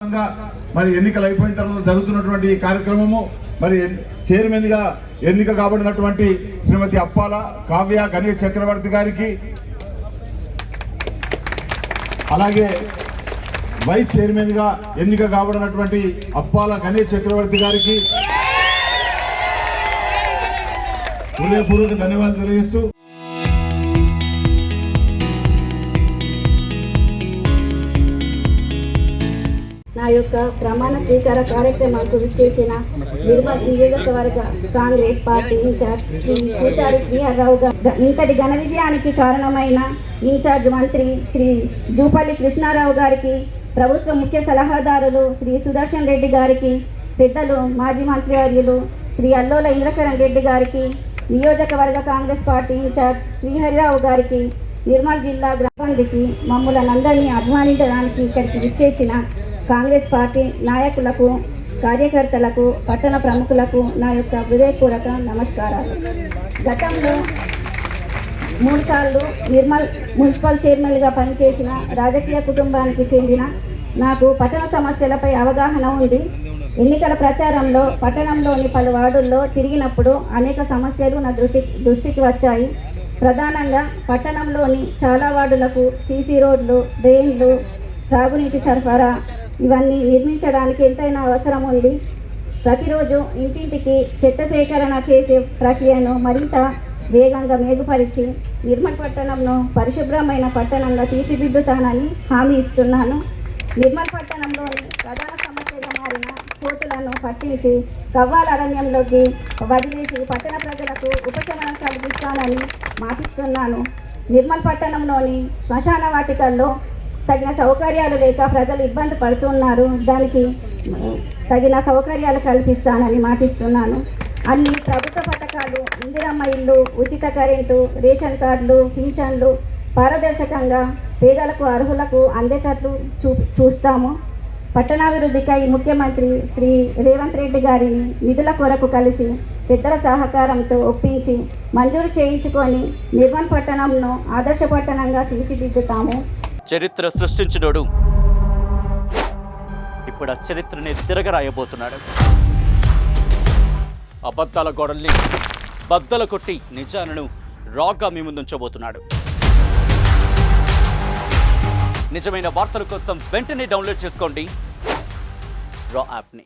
భాగంగా మరి ఎన్నికలు అయిపోయిన తర్వాత జరుగుతున్నటువంటి ఈ కార్యక్రమము మరి చైర్మన్ గా ఎన్నిక కాబడినటువంటి శ్రీమతి అప్పాల కావ్య గణేష్ చక్రవర్తి గారికి, అలాగే వైస్ చైర్మన్ గా ఎన్నిక కాబడినటువంటి అప్పాల గణేష్ చక్రవర్తి గారికి హృదయపూర్వక ధన్యవాదాలు తెలియజేస్తూ నా యొక్క ప్రమాణ స్వీకార కార్యక్రమానికి విచ్చేసిన నిర్మల్ నియోజకవర్గ కాంగ్రెస్ పార్టీ ఇన్ఛార్జ్ శ్రీ పూజారి శ్రీహర్రావు గారు, ఇంతటి ఘన విజయానికి కారణమైన ఇన్ఛార్జ్ మంత్రి శ్రీ జూపల్లి కృష్ణారావు గారికి, ప్రభుత్వ ముఖ్య సలహాదారులు శ్రీ సుదర్శన్ రెడ్డి గారికి, పెద్దలు మాజీ మంత్రివర్యులు శ్రీ అల్లోల ఇంద్రకరణ్ రెడ్డి గారికి, నియోజకవర్గ కాంగ్రెస్ పార్టీ ఇన్ఛార్జ్ శ్రీహరిరావు గారికి, నిర్మల్ జిల్లా గ్రామానికి మమ్మల్ని అందరినీ ఆహ్వానించడానికి ఇక్కడికి విచ్చేసిన కాంగ్రెస్ పార్టీ నాయకులకు, కార్యకర్తలకు, పట్టణ ప్రముఖులకు నా యొక్క హృదయపూర్వక నమస్కారాలు. గతంలో 3 సార్లు నిర్మల్ మున్సిపల్ చైర్మన్గా పనిచేసిన రాజకీయ కుటుంబానికి చెందిన నాకు పట్టణ సమస్యలపై అవగాహన ఉంది. ఎన్నికల ప్రచారంలో పట్టణంలోని పలు వార్డుల్లో తిరిగినప్పుడు అనేక సమస్యలు నా దృష్టికి వచ్చాయి. ప్రధానంగా పట్టణంలోని చాలా వార్డులకు సీసీ రోడ్లు, డ్రైన్లు, త్రాగునీటి సరఫరా ఇవన్నీ నిర్మించడానికి ఎంతైనా అవసరం ఉంది. ప్రతిరోజు ఇంటింటికి చెత్త సేకరణ చేసే ప్రక్రియను మరింత వేగంగా మెరుగుపరిచి నిర్మల్ పట్టణంను పరిశుభ్రమైన పట్టణంగా తీర్చిదిద్దుతానని హామీ ఇస్తున్నాను. నిర్మల్ పట్టణంలోని ప్రధాన సమస్యగా మారిన కోతులను పట్టించి కవ్వాల అరణ్యంలోకి వదిలేసి పట్టణ ప్రజలకు ఉపశమనం కలిగిస్తానని మాటిస్తున్నాను. నిర్మల్ పట్టణంలోని శ్మశాన వాటికల్లో తగిన సౌకర్యాలు లేక ప్రజలు ఇబ్బంది పడుతున్నారు. దానికి తగిన సౌకర్యాలు కల్పిస్తానని మాటిస్తున్నాను. అన్ని ప్రభుత్వ పథకాలు, ఇందిరమ్మ ఇల్లు, ఉచిత కరెంటు, రేషన్ కార్డులు, పింఛన్లు పారదర్శకంగా పేదలకు, అర్హులకు అందేటట్లు చూస్తాము. పట్టణాభివృద్ధికై ముఖ్యమంత్రి శ్రీ రేవంత్ రెడ్డి గారిని నిధుల కొరకు కలిసి పెద్దల సహకారంతో ఒప్పించి మంజూరు చేయించుకొని నిర్మల్ పట్టణంను ఆదర్శ పట్టణంగా తీర్చిదిద్దుతాము. చరిత్ర సృష్టించినోడు ఇప్పుడు ఆ చరిత్రని తిరగరాయబోతున్నాడు. అబద్ధాల గోడల్ని బద్దలు కొట్టి నిజాలను రాగా మీ ముందుంచబోతున్నాడు. నిజమైన వార్తల కోసం వెంటనే డౌన్లోడ్ చేసుకోండి రా యాప్ని.